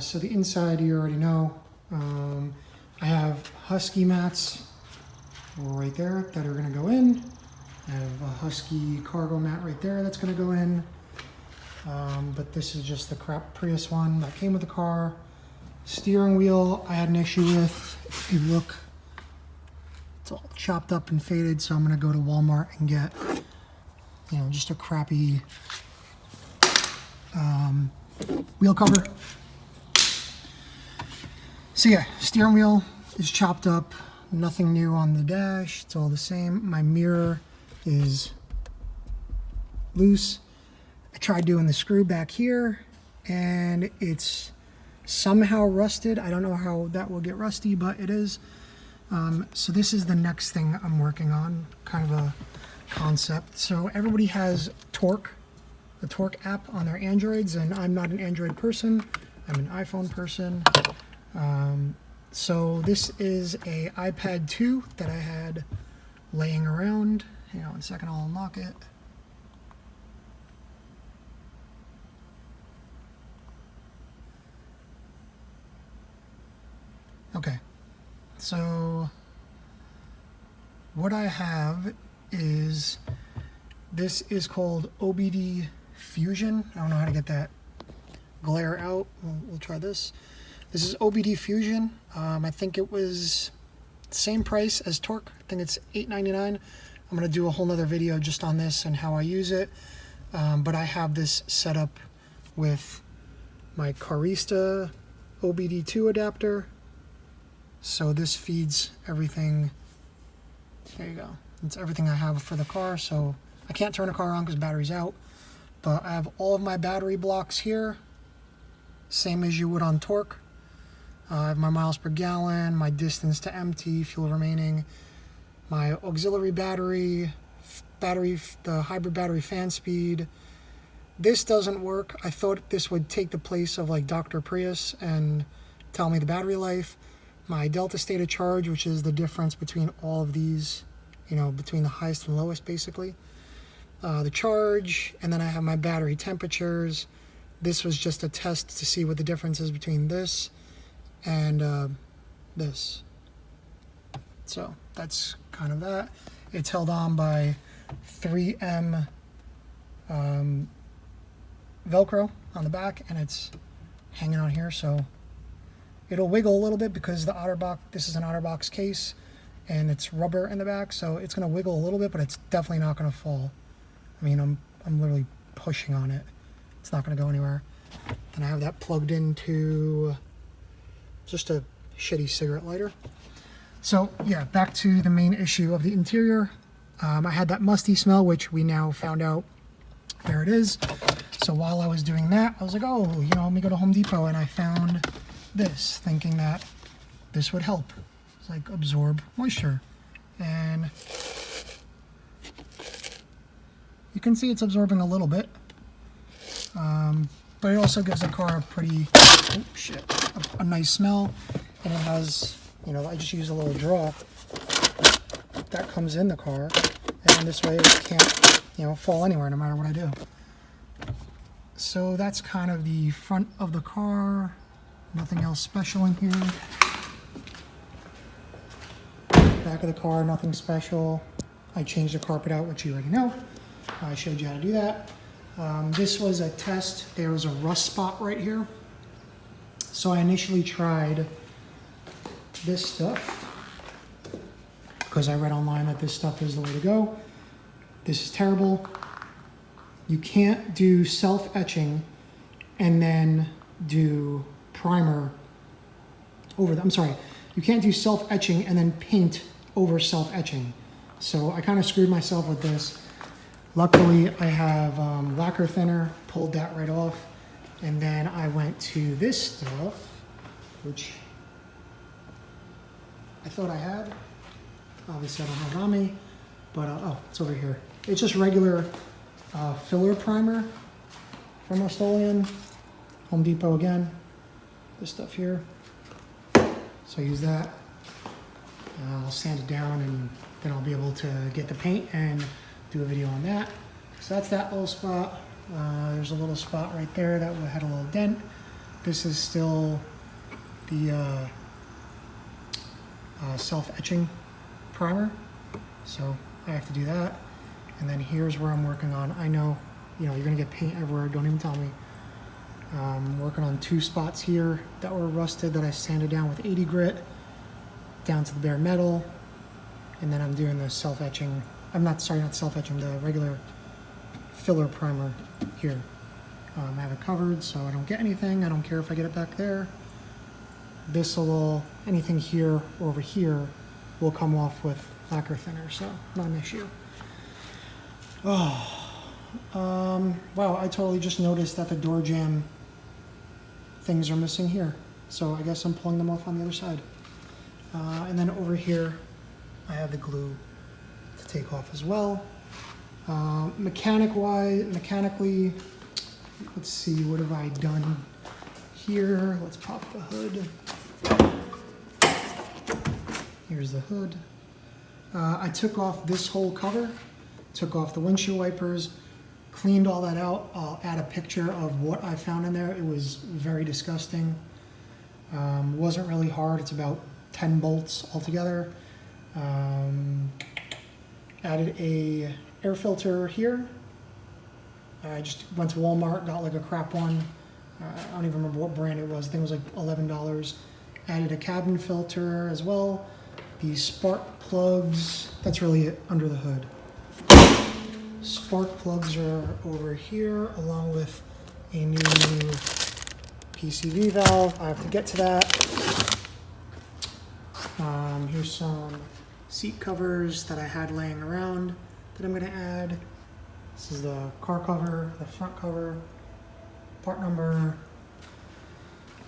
So the inside you already know. I have Husky mats right there that are going to go in. I have a Husky cargo mat right there that's going to go in. But this is just the CheapOPrius one that came with the car. Steering wheel I had an issue with. If you look, it's all chopped up and faded, so I'm going to go to Walmart and get, you know, just a crappy wheel cover. So yeah, steering wheel is chopped up, nothing new on the dash, it's all the same. My mirror is loose. I tried doing the screw back here and it's somehow rusted. I don't know how that will get rusty, but it is. So this is the next thing I'm working on, kind of a concept. So everybody has Torque, the Torque app on their Androids, and I'm not an Android person, I'm an iPhone person. So this is a iPad 2 that I had laying around. Hang on 1 second, I'll unlock it. Okay, so what I have is, this is called OBDFusion. I don't know how to get that glare out. We'll try this. This is OBDFusion. I think it was the same price as Torque. I think it's $8.99. I'm going to do a whole nother video just on this and how I use it. But I have this set up with my Carista OBD2 adapter. So this feeds everything. There you go. It's everything I have for the car. So I can't turn the car on because battery's out. But I have all of my battery blocks here. Same as you would on Torque. I have my miles per gallon, my distance to empty, fuel remaining, my auxiliary battery, the hybrid battery fan speed. This doesn't work. I thought this would take the place of like Dr. Prius and tell me the battery life. My delta state of charge, which is the difference between all of these, you know, between the highest and lowest basically. The charge, and then I have my battery temperatures. This was just a test to see what the difference is between this and this. So that's kind of that. It's held on by 3M Velcro on the back, and it's hanging on here, so it'll wiggle a little bit because the OtterBox, this is an OtterBox case, and it's rubber in the back, so it's going to wiggle a little bit, but it's definitely not going to fall. I mean, I'm literally pushing on it. It's not going to go anywhere. And I have that plugged into just a shitty cigarette lighter. So yeah, back to the main issue of the interior. I had that musty smell, which we now found out there it is. So while I was doing that, I was like, oh, you know, let me go to Home Depot, and I found this, thinking that this would help. It's like absorb moisture. And you can see it's absorbing a little bit. But it also gives the car a pretty, oh shit, a nice smell. And it has, you know, I just use a little draw that comes in the car, and this way it can't, you know, fall anywhere no matter what I do. So that's kind of the front of the car. Nothing else special in here. Back of the car, nothing special. I changed the carpet out, which you already know. I showed you how to do that. This was a test. There was a rust spot right here. So I initially tried this stuff because I read online that this stuff is the way to go. This is terrible. You can't do self-etching and then do primer over them. I'm sorry, you can't do self-etching and then paint over self-etching. So I kind of screwed myself with this. Luckily, I have lacquer thinner, pulled that right off, and then I went to this stuff, which I thought I had. Obviously, I don't have it on me, but oh, it's over here. It's just regular filler primer from Rust-Oleum, Home Depot again. This stuff here. So I use that. I'll sand it down, and then I'll be able to get the paint and do a video on that. So that's that little spot. There's a little spot right there that had a little dent. This is still the self-etching primer, so I have to do that. And then here's where I'm working on. I know, you know, you're gonna get paint everywhere, don't even tell me. I'm working on 2 spots here that were rusted that I sanded down with 80 grit down to the bare metal. And then I'm doing the self-etching, not self-etching, the regular filler primer here. I have it covered so I don't get anything. I don't care if I get it back there. This will all, anything here or over here will come off with lacquer thinner, so not an issue. Oh, wow, I totally just noticed that the door jamb things are missing here. So I guess I'm pulling them off on the other side. And then over here, I have the glue to take off as well. Mechanically, let's see, what have I done here? Let's pop the hood. Here's the hood. I took off this whole cover, took off the windshield wipers, cleaned all that out. I'll add a picture of what I found in there. It was very disgusting. Wasn't really hard. It's about 10 bolts altogether. Added a air filter here. I just went to Walmart, got like a crap one. I don't even remember what brand it was. I think it was like $11. Added a cabin filter as well. These spark plugs, that's really it under the hood. Spark plugs are over here along with a new PCV valve. I have to get to that. Here's some seat covers that I had laying around that I'm going to add. This is the car cover, the front cover, part number.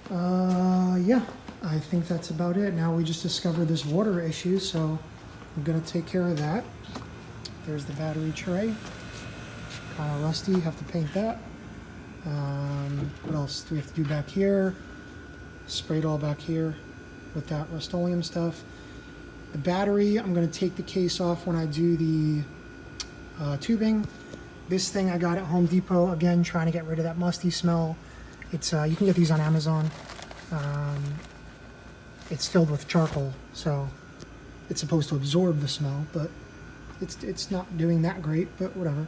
Yeah, I think that's about it. Now we just discovered this water issue, so I'm going to take care of that. There's the battery tray. Kind of rusty, have to paint that. What else do we have to do back here? Spray it all back here with that Rust-Oleum stuff. The battery, I'm going to take the case off when I do the tubing. This thing I got at Home Depot, again, trying to get rid of that musty smell. It's you can get these on Amazon. It's filled with charcoal, so it's supposed to absorb the smell, but it's not doing that great, but whatever.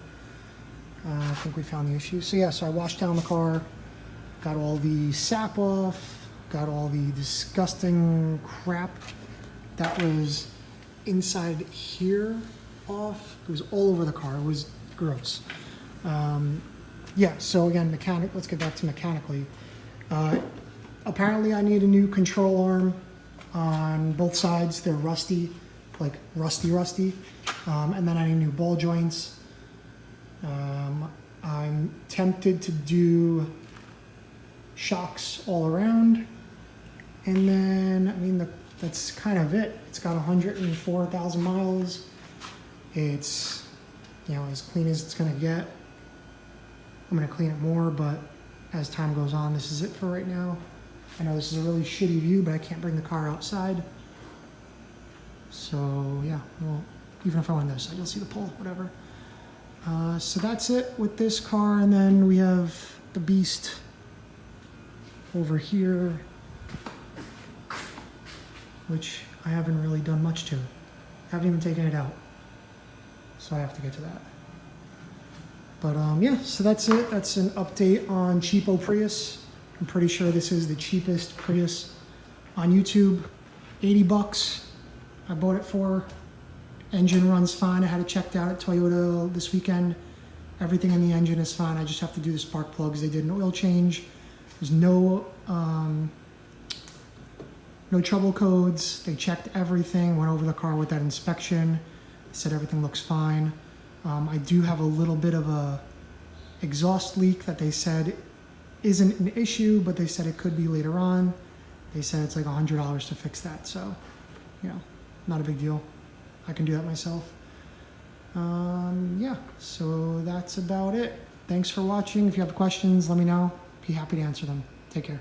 I think we found the issue. So yeah, so I washed down the car, got all the sap off, got all the disgusting crap that was inside here off. It was all over the car. It was gross. Yeah, so again, let's get back to mechanically. Apparently I need a new control arm on both sides. They're rusty, like rusty. And then I need new ball joints. I'm tempted to do shocks all around. And then, I mean, that's kind of it. It's got 104,000 miles. It's, you know, as clean as it's gonna get. I'm gonna clean it more, but as time goes on, this is it for right now. I know this is a really shitty view, but I can't bring the car outside. So yeah, well, even if I went on this side, you'll see the pole, whatever. So that's it with this car, and then we have the beast over here, which I haven't really done much to. Haven't even taken it out. So I have to get to that. But yeah, so that's it. That's an update on CheapOPrius. I'm pretty sure this is the cheapest Prius on YouTube. 80 bucks I bought it for. Engine runs fine. I had it checked out at Toyota this weekend. Everything in the engine is fine. I just have to do the spark plugs. They did an oil change. There's no trouble codes. They checked everything, went over the car with that inspection. Said everything looks fine. I do have a little bit of a exhaust leak that they said isn't an issue, but they said it could be later on. They said it's like $100 to fix that, so, you know, not a big deal. I can do that myself. Yeah, so that's about it. Thanks for watching. If you have questions, let me know. Be happy to answer them. Take care.